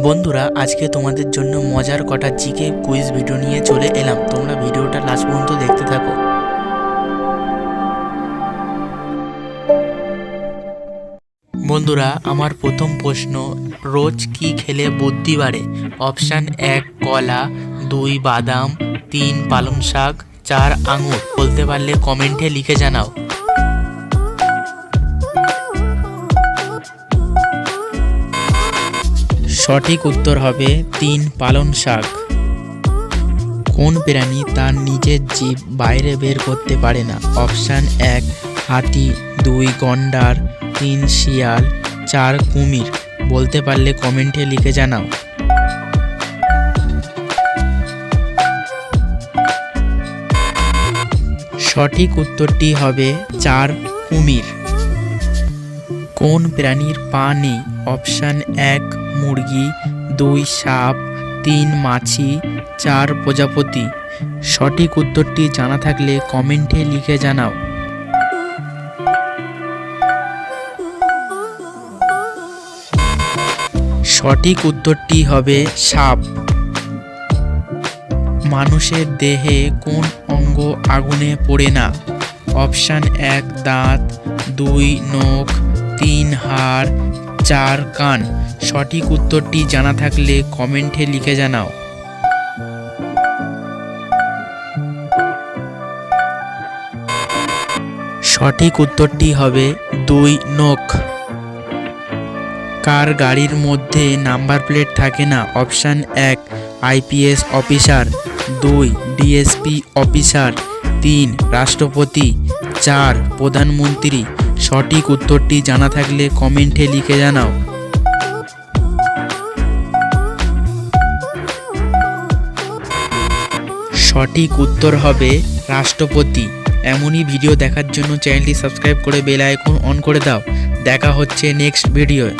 বন্ধুরা, আজকে তোমাদের জন্য মজার কটা জিকে কুইজ ভিডিও নিয়ে চলে এলাম। তোমরা ভিডিওটা লাস্ট পর্যন্ত দেখতে থাকো। বন্ধুরা, আমার প্রথম প্রশ্ন, রোজ কি খেলে বুদ্ধি বাড়ে? অপশান 1 কলা, 2 বাদাম, 3 পালং শাক, 4 আঙুর। বলতে পারলে কমেন্টে লিখে জানাও। সঠিক উত্তর হবে 3 পালং শাক। কোন প্রাণী তার নিজের জিভ বাইরে বের করতে পারে না? অপশান 1 হাতি, 2 গন্ডার, 3 শিয়াল, 4 কুমির। বলতে পারলে কমেন্টে লিখে জানাও। সঠিক উত্তরটি হবে 4 কুমির। কোন প্রাণীর পা নেই? অপশান 1 মুরগি, 2 সাপ, 3 মাছি, 4 প্রজাপতি। সঠিক উত্তরটি জানা থাকলে কমেন্টে লিখে জানাও। সঠিক উত্তরটি হবে সাপ। মানুষের দেহে কোন অঙ্গ আগুনে পোড়ে না? অপশান 1 দাঁত, 2 নখ, 3 হাড়, 4 কান। সঠিক উত্তরটি জানা থাকলে কমেন্টে লিখে জানাও। সঠিক উত্তরটি হবে 2 নখ। কার গাড়ির মধ্যে নাম্বার প্লেট থাকে না? Option 1 IPS officer, 2 DSP officer, 3 রাষ্ট্রপতি, 4 প্রধানমন্ত্রী। সঠিক উত্তরটি জানা থাকলে কমেন্টে লিখে জানাও। সঠিক উত্তর হবে রাষ্ট্রপতি। এমনই ভিডিও দেখার জন্য চ্যানেলটি সাবস্ক্রাইব করে বেল আইকন অন করে দাও। দেখা হচ্ছে নেক্সট ভিডিওয়।